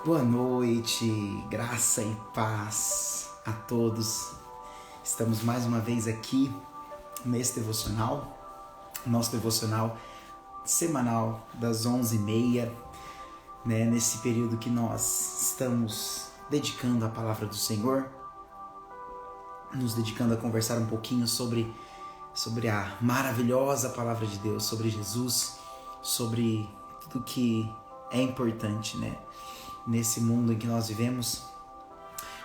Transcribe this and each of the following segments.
Boa noite, graça e paz a todos. Estamos mais uma vez aqui nesse devocional, nosso devocional semanal das 11h30, nesse período que nós estamos dedicando à palavra do Senhor, nos dedicando a conversar um pouquinho sobre a maravilhosa palavra de Deus, sobre Jesus, sobre tudo que é importante, nesse mundo em que nós vivemos,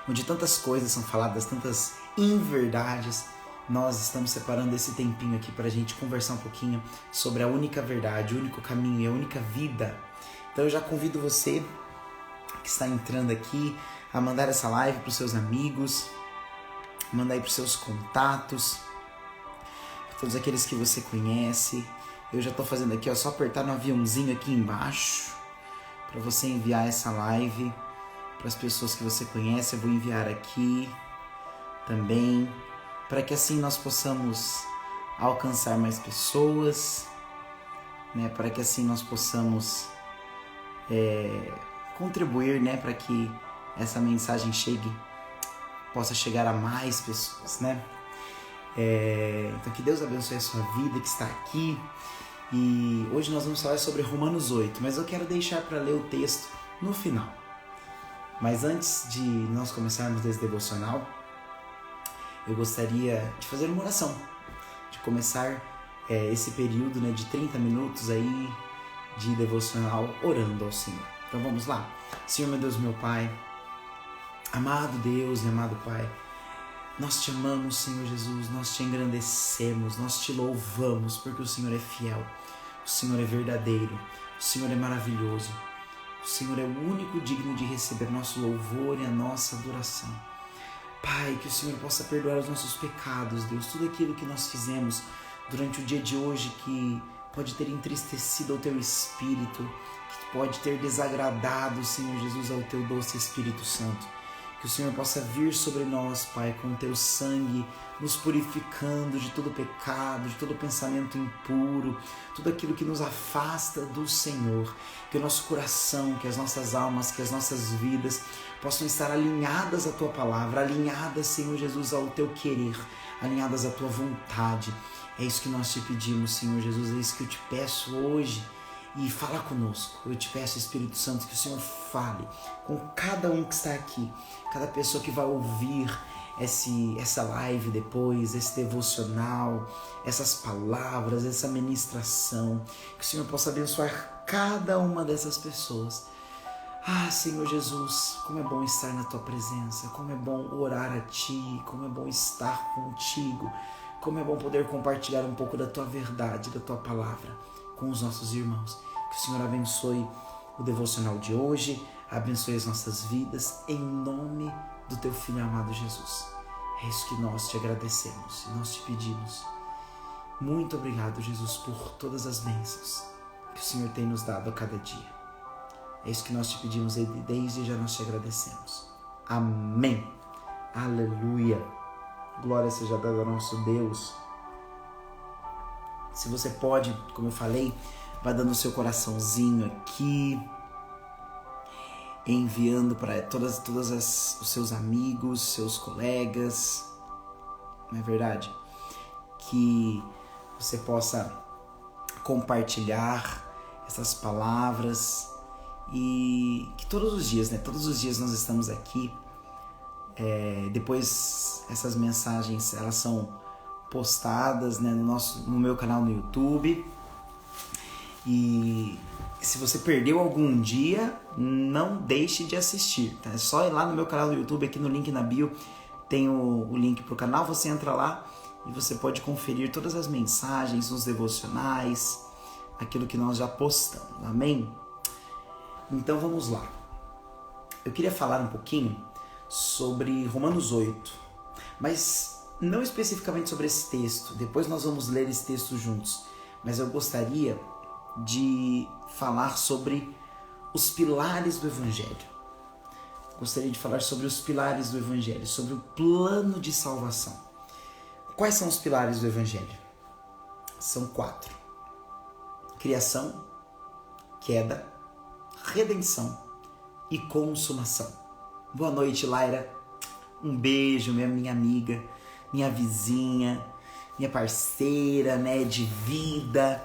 onde tantas coisas são faladas, tantas inverdades. Nós estamos separando esse tempinho aqui para a gente conversar um pouquinho sobre a única verdade, o único caminho e a única vida. Então eu já convido você que está entrando aqui a mandar essa live para os seus amigos, mandar aí para os seus contatos, para todos aqueles que você conhece. Eu já estou fazendo aqui, só apertar no aviãozinho aqui embaixo para você enviar essa live para as pessoas que você conhece. Eu vou enviar aqui também, para que assim nós possamos alcançar mais pessoas, para que assim nós possamos contribuir, para que essa mensagem possa chegar a mais pessoas, Então que Deus abençoe a sua vida que está aqui. E hoje nós vamos falar sobre Romanos 8, mas eu quero deixar para ler o texto no final. Mas antes de nós começarmos esse devocional, eu gostaria de fazer uma oração, de começar esse período de 30 minutos aí de devocional orando ao Senhor. Então vamos lá. Senhor, meu Deus, meu Pai, amado Deus e amado Pai, nós te amamos, Senhor Jesus, nós te engrandecemos, nós te louvamos, porque o Senhor é fiel, o Senhor é verdadeiro, o Senhor é maravilhoso, o Senhor é o único digno de receber nosso louvor e a nossa adoração. Pai, que o Senhor possa perdoar os nossos pecados, Deus, tudo aquilo que nós fizemos durante o dia de hoje que pode ter entristecido ao Teu Espírito, que pode ter desagradado, Senhor Jesus, ao Teu doce Espírito Santo. Que o Senhor possa vir sobre nós, Pai, com o Teu sangue, nos purificando de todo pecado, de todo pensamento impuro, tudo aquilo que nos afasta do Senhor. Que o nosso coração, que as nossas almas, que as nossas vidas possam estar alinhadas à Tua palavra, alinhadas, Senhor Jesus, ao Teu querer, alinhadas à Tua vontade. É isso que nós te pedimos, Senhor Jesus, é isso que eu te peço hoje. E fala conosco. Eu te peço, Espírito Santo, que o Senhor fale com cada um que está aqui, cada pessoa que vai ouvir essa live depois, esse devocional, essas palavras, essa ministração. Que o Senhor possa abençoar cada uma dessas pessoas. Senhor Jesus, como é bom estar na Tua presença, como é bom orar a Ti, como é bom estar contigo, como é bom poder compartilhar um pouco da Tua verdade, da Tua palavra com os nossos irmãos. Que o Senhor abençoe o devocional de hoje, abençoe as nossas vidas, em nome do Teu Filho amado Jesus. É isso que nós te agradecemos e nós te pedimos. Muito obrigado, Jesus, por todas as bênçãos que o Senhor tem nos dado a cada dia. É isso que nós te pedimos e desde já nós te agradecemos. Amém. Aleluia. Glória seja dada ao nosso Deus. Se você pode, como eu falei, vai dando o seu coraçãozinho aqui, enviando para todos os seus amigos, seus colegas, não é verdade? Que você possa compartilhar essas palavras e que todos os dias nós estamos aqui. Depois essas mensagens, elas são postadas no meu canal no YouTube. E se você perdeu algum dia, não deixe de assistir, tá? É só ir lá no meu canal no YouTube, aqui no link na bio tem o link pro canal, você entra lá e você pode conferir todas as mensagens, os devocionais, aquilo que nós já postamos, amém? Então vamos lá. Eu queria falar um pouquinho sobre Romanos 8, mas não especificamente sobre esse texto, depois nós vamos ler esse texto juntos, mas eu gostaria de falar sobre os pilares do Evangelho. Gostaria de falar sobre os pilares do Evangelho, sobre o plano de salvação. Quais são os pilares do Evangelho? São 4. Criação, queda, redenção e consumação. Boa noite, Laira. Um beijo, minha amiga, minha vizinha, minha parceira, né, de vida,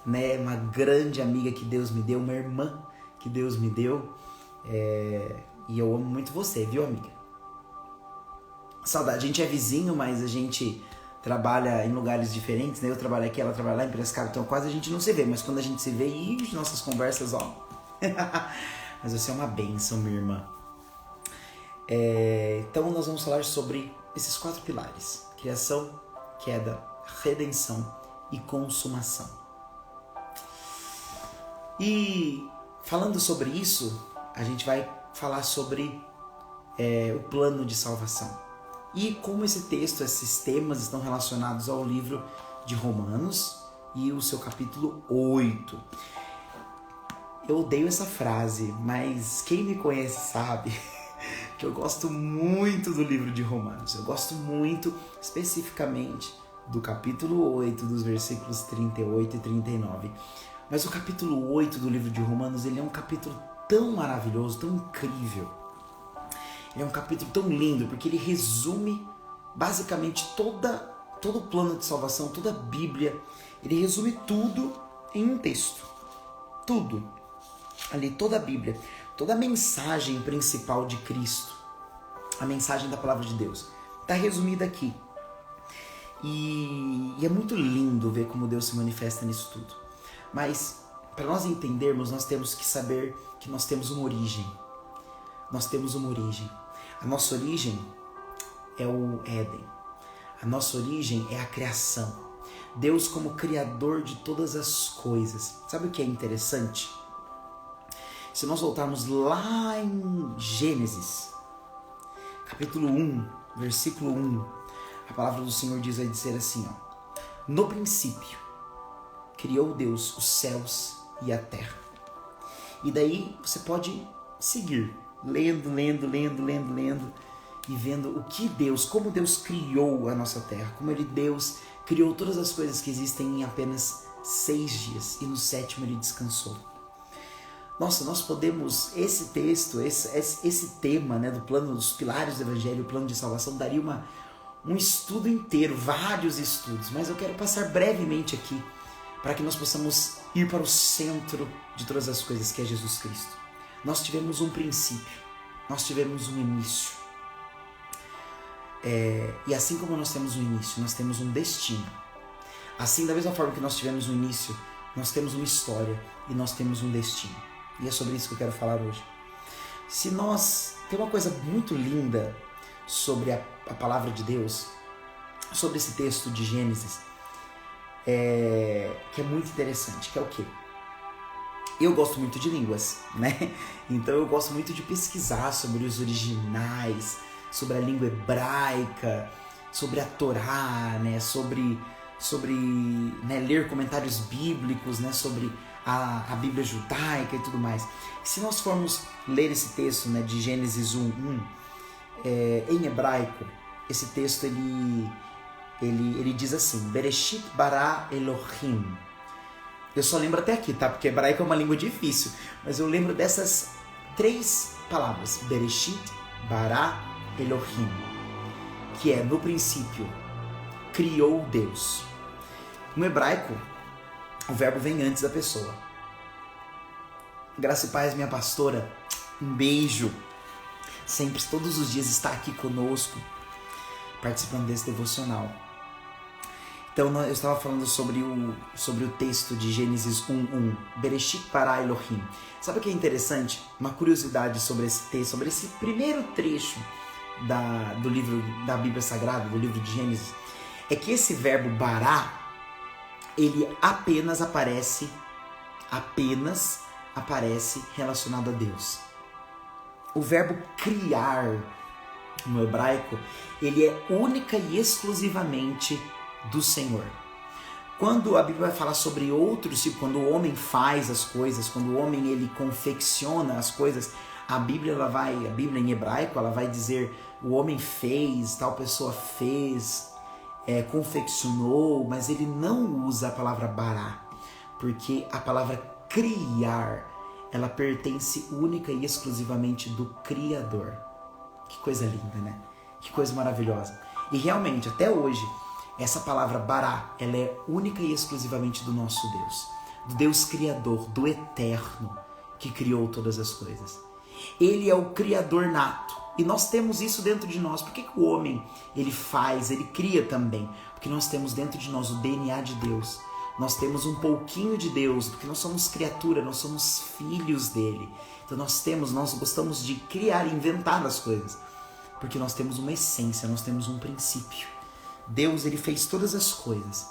né, uma grande amiga que Deus me deu, uma irmã que Deus me deu. E eu amo muito você, viu, amiga? Saudade. A gente é vizinho, mas a gente trabalha em lugares diferentes, né? Eu trabalho aqui, ela trabalha lá em Piracicaba, então quase a gente não se vê. Mas quando a gente se vê, nossas conversas, ó. Mas você é uma bênção, minha irmã. Então nós vamos falar sobre esses 4 pilares: criação, queda, redenção e consumação. E falando sobre isso, a gente vai falar sobre o plano de salvação e como esse texto, esses temas estão relacionados ao livro de Romanos e o seu capítulo 8. Eu odeio essa frase, mas quem me conhece sabe que eu gosto muito do livro de Romanos. Eu gosto muito, especificamente, do capítulo 8, dos versículos 38 e 39. Mas o capítulo 8 do livro de Romanos, ele é um capítulo tão maravilhoso, tão incrível. Ele é um capítulo tão lindo, porque ele resume basicamente todo o plano de salvação, toda a Bíblia. Ele resume tudo em um texto. Tudo. Ali, toda a Bíblia, toda a mensagem principal de Cristo, a mensagem da palavra de Deus, está resumida aqui. E é muito lindo ver como Deus se manifesta nisso tudo. Mas, para nós entendermos, nós temos que saber que nós temos uma origem. Nós temos uma origem. A nossa origem é o Éden. A nossa origem é a criação. Deus como criador de todas as coisas. Sabe o que é interessante? Se nós voltarmos lá em Gênesis, capítulo 1, versículo 1, a palavra do Senhor vai dizer assim, ó: no princípio, criou Deus os céus e a terra. E daí você pode seguir, lendo, e vendo o que Deus, como Deus criou a nossa terra, como Deus criou todas as coisas que existem em apenas 6 dias, e no 7º ele descansou. Nossa, nós podemos, esse texto, esse tema, né, do plano, dos pilares do Evangelho, o plano de salvação, daria um estudo inteiro, vários estudos, mas eu quero passar brevemente aqui, para que nós possamos ir para o centro de todas as coisas, que é Jesus Cristo. Nós tivemos um princípio, nós tivemos um início. E assim como nós temos um início, nós temos um destino. Assim, da mesma forma que nós tivemos um início, nós temos uma história e nós temos um destino. E é sobre isso que eu quero falar hoje. Tem uma coisa muito linda sobre a palavra de Deus, sobre esse texto de Gênesis, que é muito interessante, que é o quê? Eu gosto muito de línguas, né? Então eu gosto muito de pesquisar sobre os originais, sobre a língua hebraica, sobre a Torá, né? Sobre né, ler comentários bíblicos, né? Sobre a Bíblia judaica e tudo mais. E se nós formos ler esse texto, né, de Gênesis 1:1, em hebraico, esse texto ele diz assim: Bereshit bara Elohim. Eu só lembro até aqui, tá? Porque hebraico é uma língua difícil, mas eu lembro dessas 3 palavras: Bereshit bara Elohim, que é: no princípio criou Deus. No hebraico, o verbo vem antes da pessoa. Graça e paz, minha pastora, um beijo. Sempre, todos os dias, está aqui conosco, participando desse devocional. Então, eu estava falando sobre o texto de Gênesis 1:1, Bereshit bara Elohim. Sabe o que é interessante? Uma curiosidade sobre esse texto, sobre esse primeiro trecho do livro da Bíblia Sagrada, do livro de Gênesis, é que esse verbo bara, ele apenas aparece relacionado a Deus. O verbo criar, no hebraico, ele é única e exclusivamente do Senhor. Quando a Bíblia vai falar sobre outros, tipo, quando o homem faz as coisas, quando o homem ele confecciona as coisas, a Bíblia em hebraico, ela vai dizer: o homem fez, tal pessoa fez, confeccionou, mas ele não usa a palavra bará, porque a palavra criar ela pertence única e exclusivamente do Criador. Que coisa linda, né? Que coisa maravilhosa. E realmente, até hoje, essa palavra Bará, ela é única e exclusivamente do nosso Deus. Do Deus Criador, do Eterno, que criou todas as coisas. Ele é o Criador nato. E nós temos isso dentro de nós. Por que o homem, ele faz, ele cria também? Porque nós temos dentro de nós o DNA de Deus. Nós temos um pouquinho de Deus, porque nós somos criatura, nós somos filhos dele. Então nós gostamos de criar, inventar as coisas. Porque nós temos uma essência, nós temos um princípio. Deus, ele fez todas as coisas.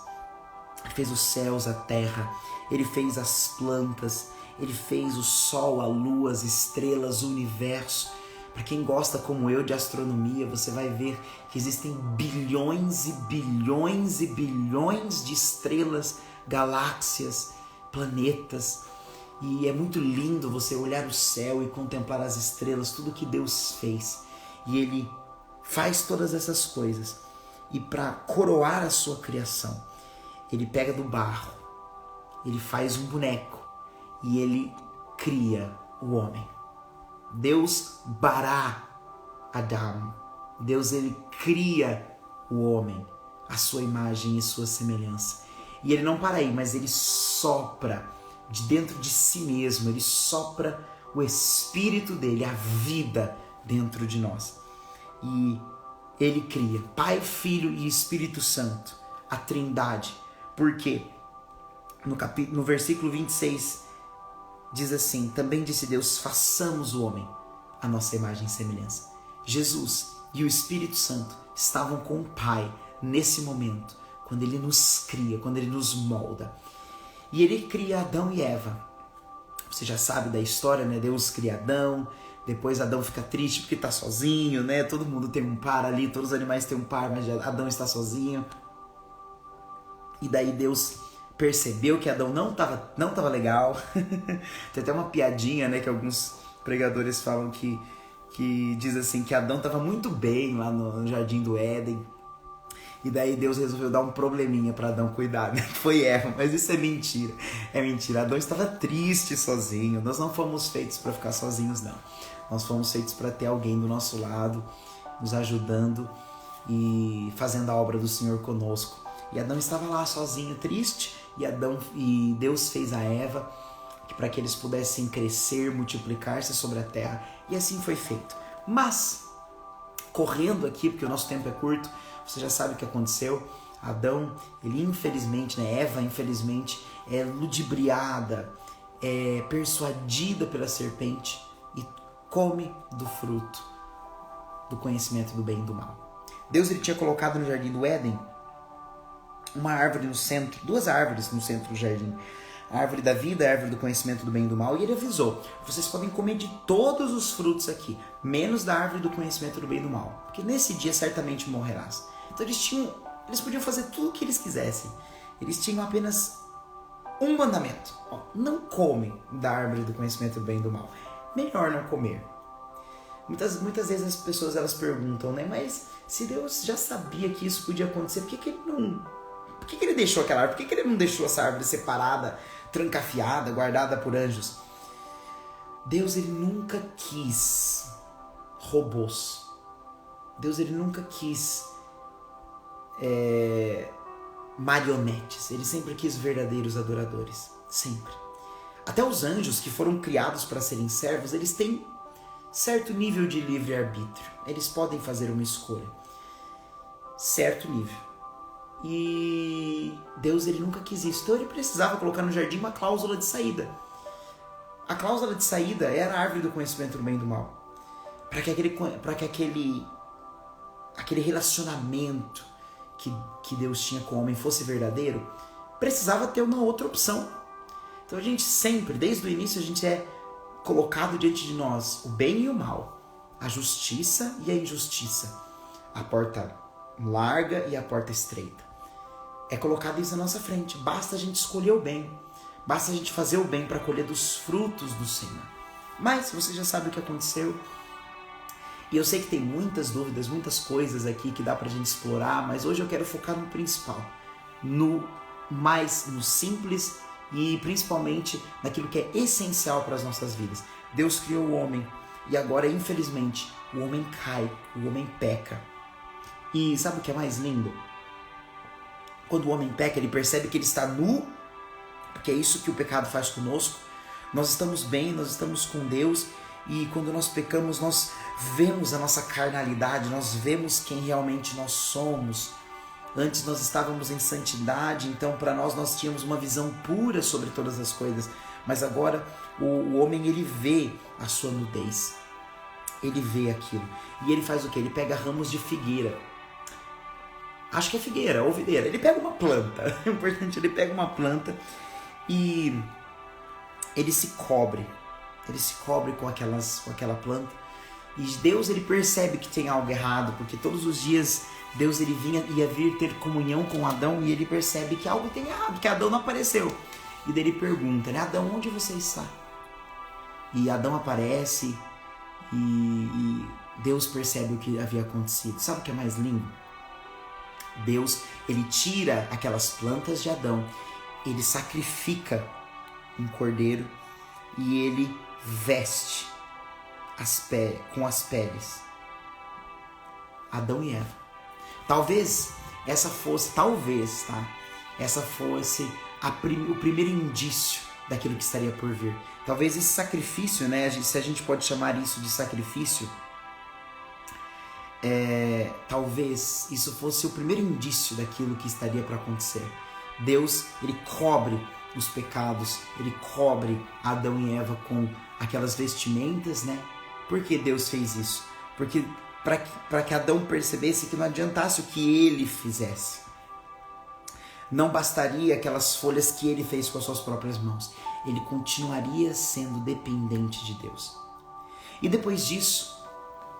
Ele fez os céus, a terra, ele fez as plantas, ele fez o sol, a lua, as estrelas, o universo. Para quem gosta como eu de astronomia, você vai ver que existem bilhões e bilhões e bilhões de estrelas, galáxias, planetas. E é muito lindo você olhar o céu e contemplar as estrelas, tudo que Deus fez. E ele faz todas essas coisas. E para coroar a sua criação, ele pega do barro, ele faz um boneco e ele cria o homem. Deus bará Adam. Deus, ele cria o homem, a sua imagem e sua semelhança. E ele não para aí, mas ele sopra de dentro de si mesmo, ele sopra o espírito dele, a vida dentro de nós. E ele cria Pai, Filho e Espírito Santo, a Trindade. Porque no versículo 26 diz assim: também disse Deus, façamos o homem a nossa imagem e semelhança. Jesus e o Espírito Santo estavam com o Pai nesse momento, quando ele nos cria, quando ele nos molda. E ele cria Adão e Eva. Você já sabe da história, né? Deus cria Adão, depois Adão fica triste porque está sozinho, né? Todo mundo tem um par ali, todos os animais têm um par, mas Adão está sozinho. E daí Deus percebeu que Adão não tava legal. Tem até uma piadinha, né, que alguns pregadores falam que diz assim, que Adão estava muito bem lá no Jardim do Éden. E daí Deus resolveu dar um probleminha para Adão cuidar, né? Foi Eva, mas isso é mentira. É mentira. Adão estava triste sozinho. Nós não fomos feitos para ficar sozinhos, não. Nós fomos feitos para ter alguém do nosso lado, nos ajudando e fazendo a obra do Senhor conosco. E Adão estava lá sozinho, triste, e Deus fez a Eva para que eles pudessem crescer, multiplicar-se sobre a terra, e assim foi feito. Mas, correndo aqui, porque o nosso tempo é curto, você já sabe o que aconteceu. Adão, ele infelizmente, né, Eva infelizmente, é ludibriada, é persuadida pela serpente e come do fruto do conhecimento do bem e do mal. Deus, ele tinha colocado no Jardim do Éden uma árvore no centro, duas árvores no centro do jardim. A árvore da vida, a árvore do conhecimento do bem e do mal. E ele avisou, vocês podem comer de todos os frutos aqui, menos da árvore do conhecimento do bem e do mal. Porque nesse dia certamente morrerás. Então eles podiam fazer tudo o que eles quisessem. Eles tinham apenas um mandamento. Não come da árvore do conhecimento do bem e do mal. Melhor não comer. Muitas vezes as pessoas elas perguntam, né? Mas se Deus já sabia que isso podia acontecer, por que ele deixou aquela árvore? Por que ele não deixou essa árvore separada, trancafiada, guardada por anjos? Deus, ele nunca quis robôs. Deus, ele nunca quis marionetes. Ele sempre quis verdadeiros adoradores. Sempre. Até os anjos que foram criados para serem servos, eles têm certo nível de livre-arbítrio. Eles podem fazer uma escolha. Certo nível. E Deus, ele nunca quis isso. Então ele precisava colocar no jardim uma cláusula de saída. A cláusula de saída era a árvore do conhecimento do bem e do mal. Para que aquele relacionamento que Deus tinha com o homem fosse verdadeiro, precisava ter uma outra opção. Então a gente sempre, desde o início, a gente é colocado diante de nós o bem e o mal, a justiça e a injustiça, a porta larga e a porta estreita. É colocado isso na nossa frente. Basta a gente escolher o bem. Basta a gente fazer o bem para colher dos frutos do Senhor. Mas você já sabe o que aconteceu. E eu sei que tem muitas dúvidas, muitas coisas aqui que dá pra gente explorar, mas hoje eu quero focar no principal. No simples e principalmente naquilo que é essencial para as nossas vidas. Deus criou o homem e agora, infelizmente, o homem cai, o homem peca. E sabe o que é mais lindo? Quando o homem peca, ele percebe que ele está nu, porque é isso que o pecado faz conosco. Nós estamos bem, nós estamos com Deus, e quando nós pecamos, nós vemos a nossa carnalidade, nós vemos quem realmente nós somos. Antes nós estávamos em santidade, então para nós tínhamos uma visão pura sobre todas as coisas. Mas agora o homem, ele vê a sua nudez, ele vê aquilo. E ele faz o quê? Ele pega ramos de figueira. Acho que é figueira ou videira. Ele pega uma planta, é importante, ele pega uma planta e ele se cobre com aquela planta. E Deus, ele percebe que tem algo errado, porque todos os dias Deus, ele ia vir ter comunhão com Adão, e ele percebe que algo tem errado, que Adão não apareceu. E daí ele pergunta, né, Adão, onde você está? E Adão aparece e Deus percebe o que havia acontecido. Sabe o que é mais lindo? Deus, ele tira aquelas plantas de Adão, ele sacrifica um cordeiro e ele veste com as peles Adão e Eva. Talvez essa fosse o primeiro indício daquilo que estaria por vir. Talvez esse sacrifício, né, se a gente pode chamar isso de sacrifício, talvez isso fosse o primeiro indício daquilo que estaria para acontecer. Deus, ele cobre os pecados, ele cobre Adão e Eva com aquelas vestimentas, né? Por que Deus fez isso? Porque para que Adão percebesse que não adiantasse o que ele fizesse. Não bastaria aquelas folhas que ele fez com as suas próprias mãos. Ele continuaria sendo dependente de Deus. E depois disso,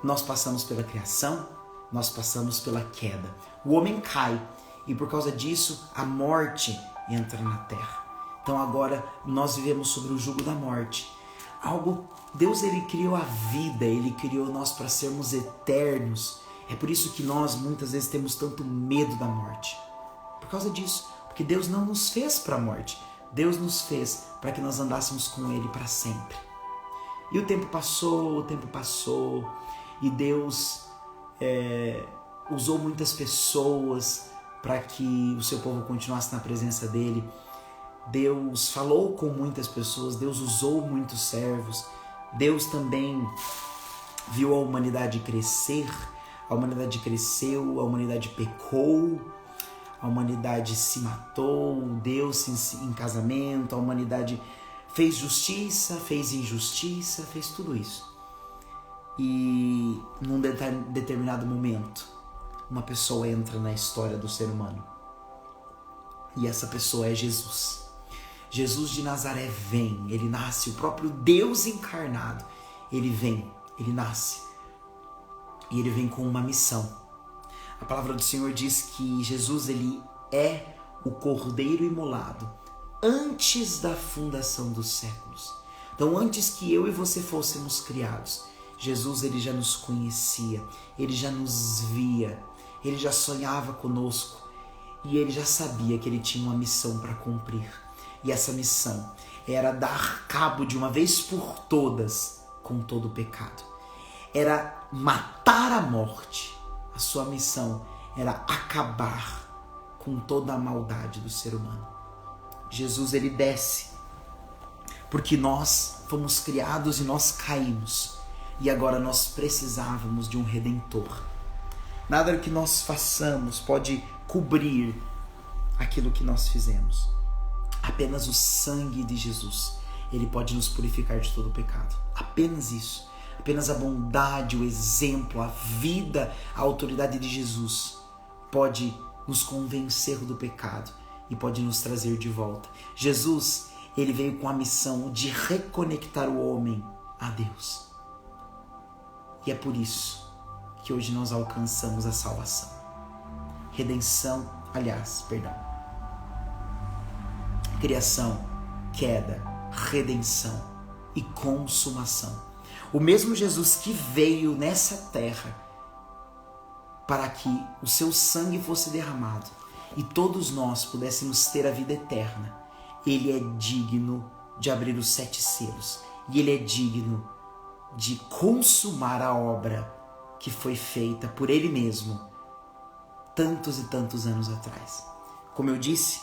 nós passamos pela criação, nós passamos pela queda. O homem cai e por causa disso a morte entra na terra. Então agora nós vivemos sobre o jugo da morte. Deus, ele criou a vida, ele criou nós para sermos eternos. É por isso que nós muitas vezes temos tanto medo da morte. Por causa disso, porque Deus não nos fez para a morte. Deus nos fez para que nós andássemos com ele para sempre. E o tempo passou e Deus usou muitas pessoas para que o seu povo continuasse na presença dele. Deus falou com muitas pessoas, Deus usou muitos servos. Deus também viu a humanidade crescer, a humanidade cresceu, a humanidade pecou, a humanidade se matou, Deus em casamento, a humanidade fez justiça, fez injustiça, fez tudo isso. E num determinado momento, uma pessoa entra na história do ser humano. E essa pessoa é Jesus. Jesus de Nazaré vem, ele nasce, o próprio Deus encarnado. Ele vem, ele nasce. E ele vem com uma missão. A palavra do Senhor diz que Jesus, ele é o Cordeiro imolado antes da fundação dos séculos. Então, antes que eu e você fôssemos criados, Jesus, ele já nos conhecia, ele já nos via, ele já sonhava conosco e ele já sabia que ele tinha uma missão para cumprir. E essa missão era dar cabo de uma vez por todas com todo o pecado. Era matar a morte. A sua missão era acabar com toda a maldade do ser humano. Jesus, ele desce porque nós fomos criados e nós caímos. E agora nós precisávamos de um Redentor. Nada que nós façamos pode cobrir aquilo que nós fizemos. Apenas o sangue de Jesus, ele pode nos purificar de todo o pecado. Apenas isso. Apenas a bondade, o exemplo, a vida, a autoridade de Jesus pode nos convencer do pecado e pode nos trazer de volta. Jesus, ele veio com a missão de reconectar o homem a Deus. E é por isso que hoje nós alcançamos a salvação. Criação, queda, redenção e consumação. O mesmo Jesus que veio nessa terra para que o seu sangue fosse derramado e todos nós pudéssemos ter a vida eterna. Ele é digno de abrir os 7 selos. E Ele é digno de consumar a obra que foi feita por Ele mesmo tantos e tantos anos atrás. Como eu disse,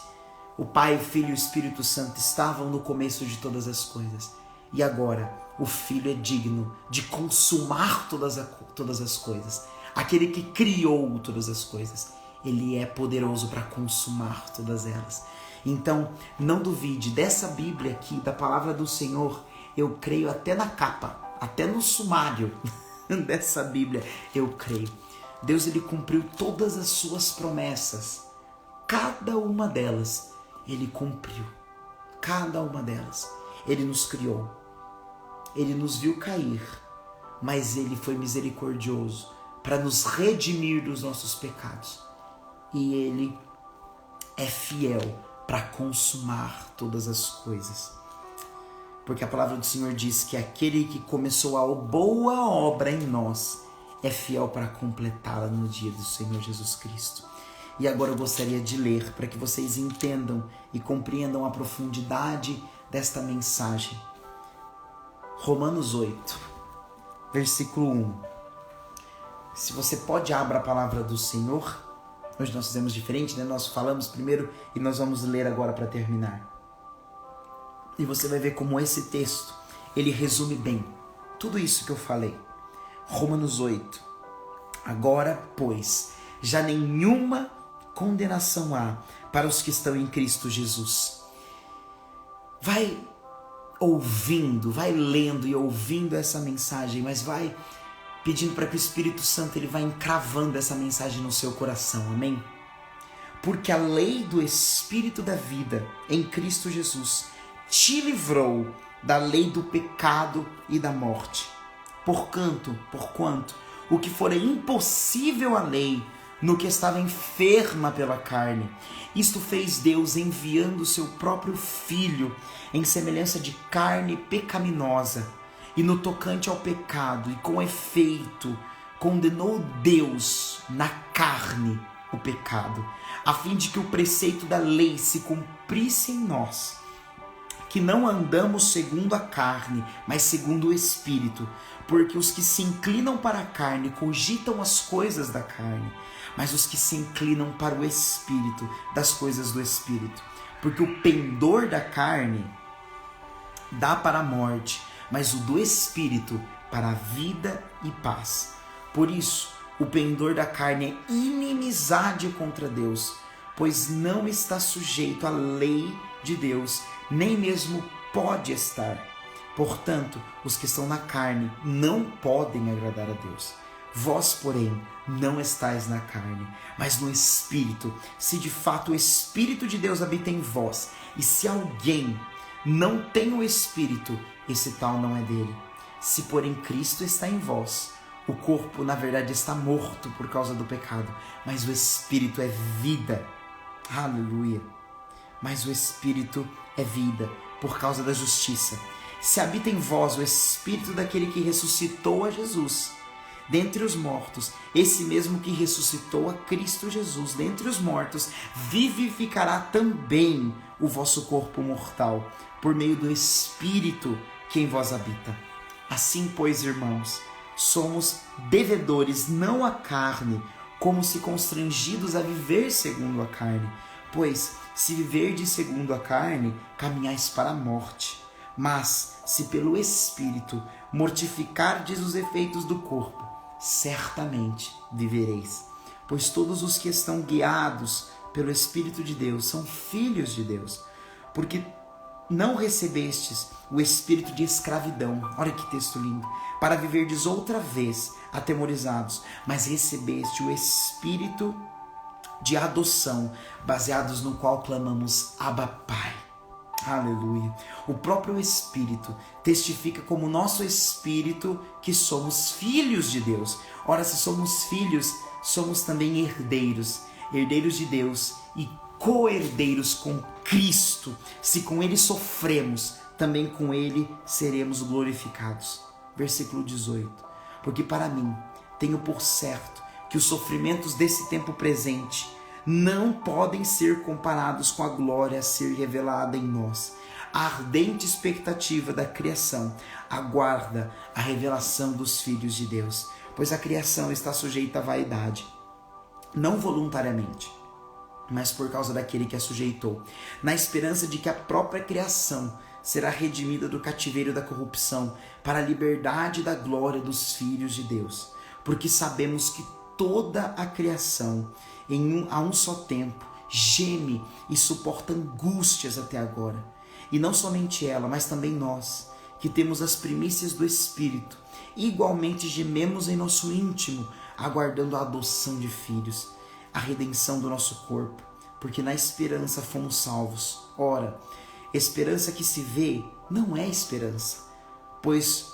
o Pai, o Filho e o Espírito Santo estavam no começo de todas as coisas. E agora o Filho é digno de consumar todas as coisas. Aquele que criou todas as coisas, Ele é poderoso para consumar todas elas. Então, não duvide dessa Bíblia aqui, da palavra do Senhor. Eu creio até na capa, até no sumário dessa Bíblia, eu creio. Deus, Ele cumpriu todas as suas promessas. Cada uma delas, Ele cumpriu. Cada uma delas. Ele nos criou. Ele nos viu cair, mas Ele foi misericordioso para nos redimir dos nossos pecados. E Ele é fiel para consumar todas as coisas. Porque a palavra do Senhor diz que aquele que começou a boa obra em nós é fiel para completá-la no dia do Senhor Jesus Cristo. E agora eu gostaria de ler para que vocês entendam e compreendam a profundidade desta mensagem. Romanos 8, versículo 1. Se você pode, abra a palavra do Senhor. Hoje nós fizemos diferente, né? Nós falamos primeiro e nós vamos ler agora para terminar. E você vai ver como esse texto, ele resume bem tudo isso que eu falei. Romanos 8. Agora, pois, já nenhuma condenação há para os que estão em Cristo Jesus. Vai ouvindo, vai lendo e ouvindo essa mensagem, mas vai pedindo para que o Espírito Santo ele vá encravando essa mensagem no seu coração, amém? Porque a lei do Espírito da vida em Cristo Jesus te livrou da lei do pecado e da morte. Porquanto, o que fora impossível à lei, no que estava enferma pela carne, isto fez Deus enviando o seu próprio Filho em semelhança de carne pecaminosa, e no tocante ao pecado, e com efeito, condenou Deus na carne o pecado, a fim de que o preceito da lei se cumprisse em nós, que não andamos segundo a carne, mas segundo o Espírito, porque os que se inclinam para a carne cogitam as coisas da carne, mas os que se inclinam para o Espírito, das coisas do Espírito. Porque o pendor da carne dá para a morte, mas o do Espírito para a vida e paz. Por isso, o pendor da carne é inimizade contra Deus, pois não está sujeito à lei de Deus, nem mesmo pode estar. Portanto, os que estão na carne não podem agradar a Deus. Vós, porém, não estáis na carne, mas no Espírito, se de fato o Espírito de Deus habita em vós. E se alguém não tem o Espírito, esse tal não é dele. Se, porém, Cristo está em vós, o corpo, na verdade, está morto por causa do pecado, mas o Espírito é vida. Aleluia! Mas o Espírito é vida por causa da justiça. Se habita em vós o Espírito daquele que ressuscitou a Jesus dentre os mortos, esse mesmo que ressuscitou a Cristo Jesus dentre os mortos, vivificará também o vosso corpo mortal, por meio do Espírito que em vós habita. Assim, pois, irmãos, somos devedores não à carne, como se constrangidos a viver segundo a carne. Pois, se viverdes segundo a carne, caminhais para a morte. Mas, se pelo Espírito mortificardes os efeitos do corpo, certamente vivereis. Pois todos os que estão guiados pelo Espírito de Deus são filhos de Deus. Porque não recebestes o espírito de escravidão, olha que texto lindo, para viverdes outra vez atemorizados, mas recebeste o espírito de adoção, baseados no qual clamamos Abba, Pai. Aleluia. O próprio Espírito testifica como nosso espírito que somos filhos de Deus. Ora, se somos filhos, somos também herdeiros, herdeiros de Deus e co-herdeiros com Cristo. Se com Ele sofremos, também com Ele seremos glorificados. Versículo 18. Porque para mim tenho por certo que os sofrimentos desse tempo presente não podem ser comparados com a glória a ser revelada em nós. A ardente expectativa da criação aguarda a revelação dos filhos de Deus, pois a criação está sujeita à vaidade, não voluntariamente, mas por causa daquele que a sujeitou, na esperança de que a própria criação será redimida do cativeiro da corrupção para a liberdade da glória dos filhos de Deus. Porque sabemos que toda a criação, a um só tempo, geme e suporta angústias até agora. E não somente ela, mas também nós, que temos as primícias do Espírito, igualmente gememos em nosso íntimo, aguardando a adoção de filhos, a redenção do nosso corpo, porque na esperança fomos salvos. Ora, esperança que se vê não é esperança, pois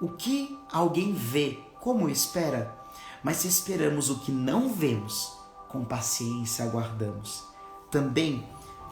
o que alguém vê, como espera? Mas se esperamos o que não vemos, com paciência aguardamos. Também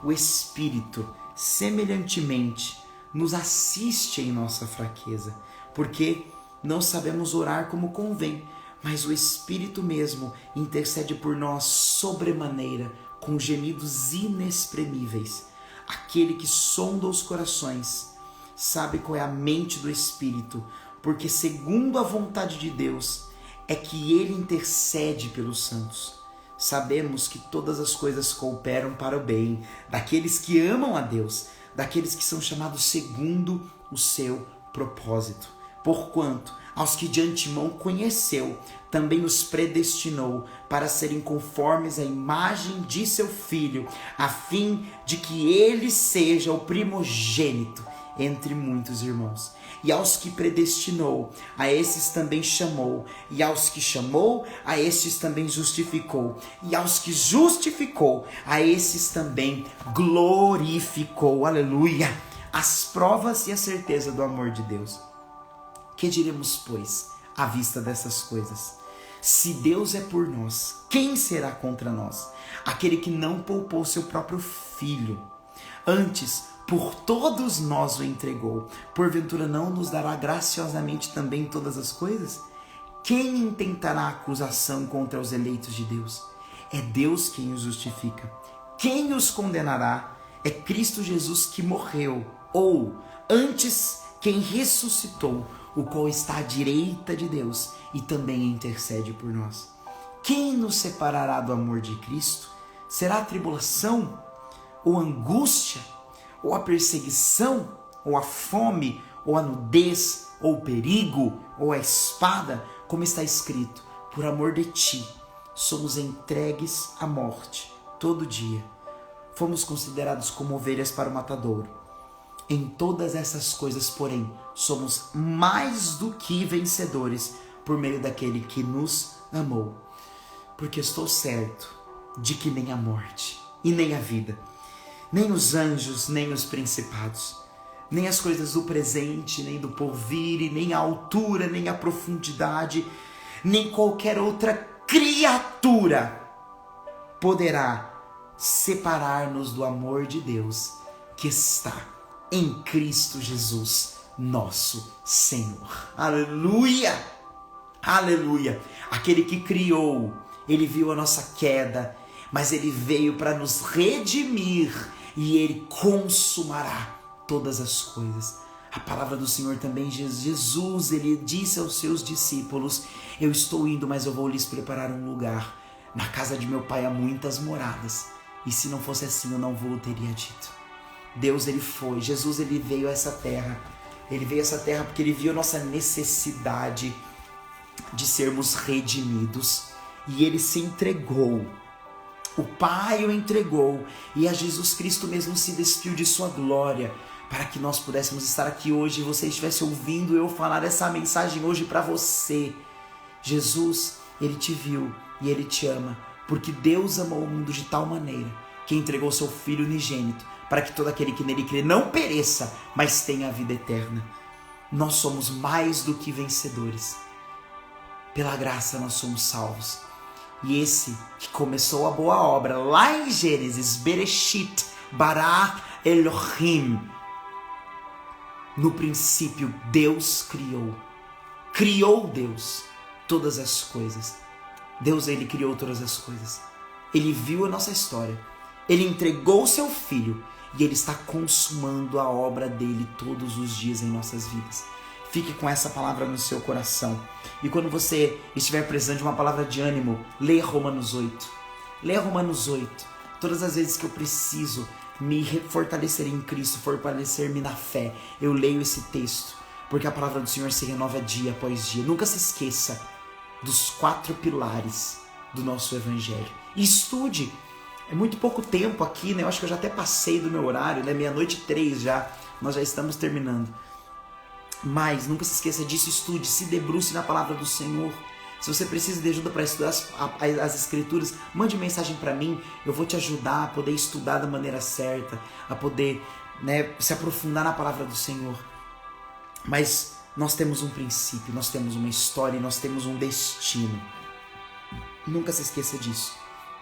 o Espírito, semelhantemente, nos assiste em nossa fraqueza, porque não sabemos orar como convém, mas o Espírito mesmo intercede por nós sobremaneira, com gemidos inexprimíveis. Aquele que sonda os corações sabe qual é a mente do Espírito, porque segundo a vontade de Deus é que ele intercede pelos santos. Sabemos que todas as coisas cooperam para o bem daqueles que amam a Deus, daqueles que são chamados segundo o seu propósito. Porquanto aos que de antemão conheceu, também os predestinou para serem conformes à imagem de seu Filho, a fim de que ele seja o primogênito entre muitos irmãos. E aos que predestinou, a esses também chamou. E aos que chamou, a estes também justificou. E aos que justificou, a esses também glorificou. Aleluia! As provas e a certeza do amor de Deus. Que diremos, pois, à vista dessas coisas? Se Deus é por nós, quem será contra nós? Aquele que não poupou seu próprio Filho, antes por todos nós o entregou, porventura não nos dará graciosamente também todas as coisas? Quem intentará acusação contra os eleitos de Deus? É Deus quem os justifica. Quem os condenará? É Cristo Jesus que morreu, ou antes quem ressuscitou, o qual está à direita de Deus e também intercede por nós. Quem nos separará do amor de Cristo? Será a tribulação, ou a angústia, ou a perseguição, ou a fome, ou a nudez, ou o perigo, ou a espada? Como está escrito, por amor de ti, somos entregues à morte todo dia. Fomos considerados como ovelhas para o matadouro. Em todas essas coisas, porém, somos mais do que vencedores por meio daquele que nos amou. Porque estou certo de que nem a morte e nem a vida, nem os anjos, nem os principados, nem as coisas do presente, nem do porvir, e nem a altura, nem a profundidade, nem qualquer outra criatura poderá separar-nos do amor de Deus que está em Cristo Jesus, nosso Senhor. Aleluia! Aleluia! Aquele que criou, ele viu a nossa queda, mas ele veio para nos redimir e ele consumará todas as coisas. A palavra do Senhor também, Jesus, ele disse aos seus discípulos: eu estou indo, mas eu vou lhes preparar um lugar. Na casa de meu Pai há muitas moradas, e se não fosse assim eu não vou teria dito. Deus, ele foi, Jesus, ele veio a essa terra. Ele veio a essa terra porque ele viu a nossa necessidade de sermos redimidos. E ele se entregou. O Pai o entregou. E a Jesus Cristo mesmo se despiu de sua glória para que nós pudéssemos estar aqui hoje e você estivesse ouvindo eu falar essa mensagem hoje para você. Jesus, ele te viu e ele te ama, porque Deus amou o mundo de tal maneira que entregou seu Filho unigênito, para que todo aquele que nele crê não pereça, mas tenha a vida eterna. Nós somos mais do que vencedores. Pela graça nós somos salvos. E esse que começou a boa obra, lá em Gênesis, Bereshit, Bara Elohim, no princípio Deus criou Deus todas as coisas. Deus, ele criou todas as coisas. Ele viu a nossa história. Ele entregou o seu Filho e Ele está consumando a obra dele todos os dias em nossas vidas. Fique com essa palavra no seu coração. E quando você estiver precisando de uma palavra de ânimo, leia Romanos 8. Leia Romanos 8. Todas as vezes que eu preciso me fortalecer em Cristo, fortalecer-me na fé, eu leio esse texto. Porque a palavra do Senhor se renova dia após dia. Nunca se esqueça dos 4 pilares do nosso Evangelho. E estude. É muito pouco tempo aqui, né? Eu acho que eu já até passei do meu horário, né? 00:03 já. Nós já estamos terminando. Mas nunca se esqueça disso, estude, se debruce na palavra do Senhor. Se você precisa de ajuda para estudar as Escrituras, mande mensagem para mim, eu vou te ajudar a poder estudar da maneira certa, a poder, né, se aprofundar na palavra do Senhor. Mas nós temos um princípio, nós temos uma história, nós temos um destino. Nunca se esqueça disso,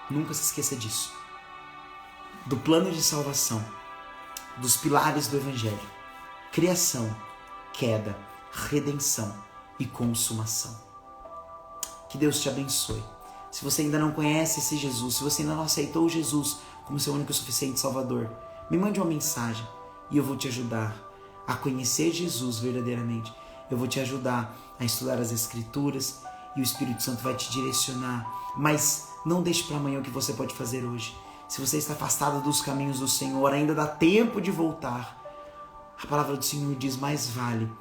nunca se esqueça disso. Do plano de salvação, dos pilares do Evangelho: criação, queda, redenção e consumação. Que Deus te abençoe. Se você ainda não conhece esse Jesus, se você ainda não aceitou Jesus como seu único e suficiente Salvador, me mande uma mensagem e eu vou te ajudar a conhecer Jesus verdadeiramente. Eu vou te ajudar a estudar as Escrituras e o Espírito Santo vai te direcionar. Mas não deixe para amanhã o que você pode fazer hoje. Se você está afastado dos caminhos do Senhor, ainda dá tempo de voltar. A palavra do Senhor diz: mais vale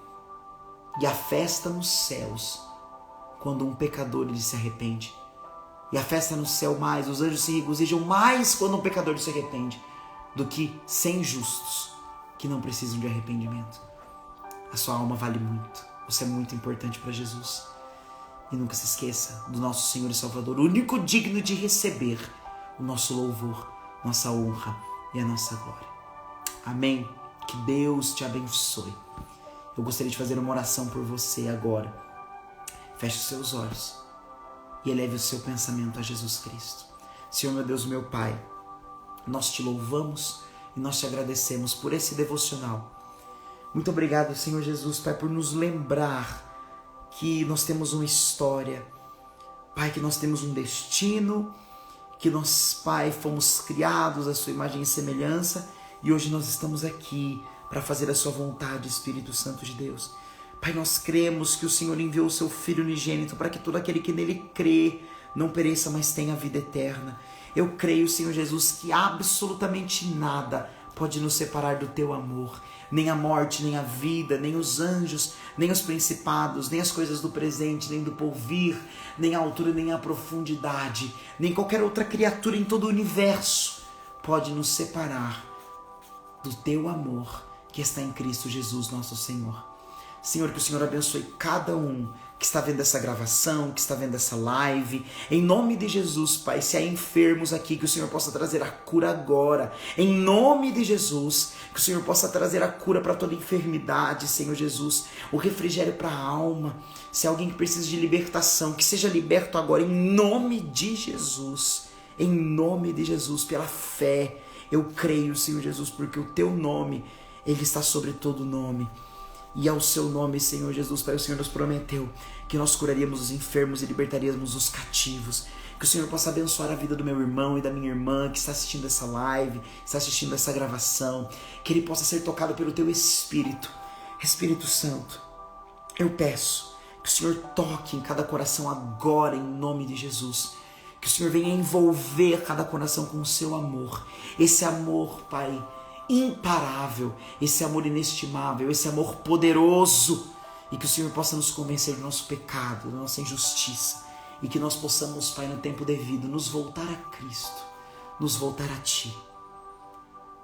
e a festa nos céus quando um pecador ele se arrepende. E a festa no céu mais, os anjos se regozijam mais quando um pecador se arrepende do que 100 justos que não precisam de arrependimento. A sua alma vale muito. Você é muito importante para Jesus. E nunca se esqueça do nosso Senhor e Salvador, o único digno de receber o nosso louvor, nossa honra e a nossa glória. Amém? Que Deus te abençoe. Eu gostaria de fazer uma oração por você agora. Feche os seus olhos e eleve o seu pensamento a Jesus Cristo. Senhor, meu Deus, meu Pai, nós te louvamos e nós te agradecemos por esse devocional. Muito obrigado, Senhor Jesus, Pai, por nos lembrar que nós temos uma história, Pai, que nós temos um destino, que nós, Pai, fomos criados à sua imagem e semelhança e hoje nós estamos aqui para fazer a sua vontade, Espírito Santo de Deus. Pai, nós cremos que o Senhor enviou o seu Filho unigênito para que todo aquele que nele crê não pereça, mas tenha a vida eterna. Eu creio, Senhor Jesus, que absolutamente nada pode nos separar do teu amor. Nem a morte, nem a vida, nem os anjos, nem os principados, nem as coisas do presente, nem do porvir, nem a altura, nem a profundidade, nem qualquer outra criatura em todo o universo pode nos separar do teu amor que está em Cristo Jesus, nosso Senhor. Senhor, que o Senhor abençoe cada um que está vendo essa gravação, que está vendo essa live. Em nome de Jesus, Pai, se há enfermos aqui, que o Senhor possa trazer a cura agora. Em nome de Jesus, que o Senhor possa trazer a cura para toda enfermidade, Senhor Jesus. O refrigério para a alma. Se há alguém que precisa de libertação, que seja liberto agora, em nome de Jesus. Em nome de Jesus, pela fé. Eu creio, Senhor Jesus, porque o teu nome, ele está sobre todo nome. E ao seu nome, Senhor Jesus, Pai, o Senhor nos prometeu que nós curaríamos os enfermos e libertaríamos os cativos. Que o Senhor possa abençoar a vida do meu irmão e da minha irmã que está assistindo essa live, está assistindo essa gravação. Que ele possa ser tocado pelo teu Espírito. Espírito Santo, eu peço que o Senhor toque em cada coração agora, em nome de Jesus. Que o Senhor venha envolver cada coração com o seu amor. Esse amor, Pai, imparável, esse amor inestimável, esse amor poderoso, e que o Senhor possa nos convencer do nosso pecado, da nossa injustiça, e que nós possamos, Pai, no tempo devido, nos voltar a Cristo, nos voltar a Ti.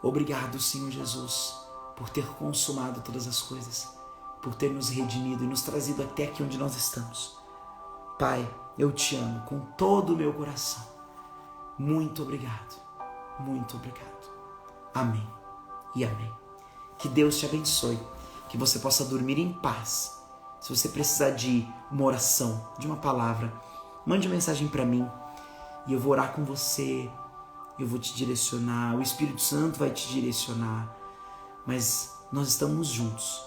Obrigado, Senhor Jesus, por ter consumado todas as coisas, por ter nos redimido e nos trazido até aqui onde nós estamos. Pai, eu Te amo com todo o meu coração. Muito obrigado, muito obrigado. Amém. E amém. Que Deus te abençoe, que você possa dormir em paz. Se você precisar de uma oração, de uma palavra, mande uma mensagem para mim e eu vou orar com você, eu vou te direcionar, o Espírito Santo vai te direcionar, mas nós estamos juntos,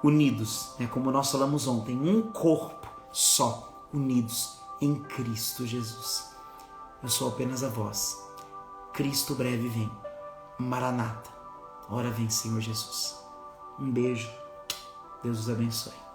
unidos, né? Como nós falamos ontem, um corpo só, unidos em Cristo Jesus. eu sou apenas a voz. Cristo breve vem. Maranata. Ora vem, Senhor Jesus. Um beijo. Deus os abençoe.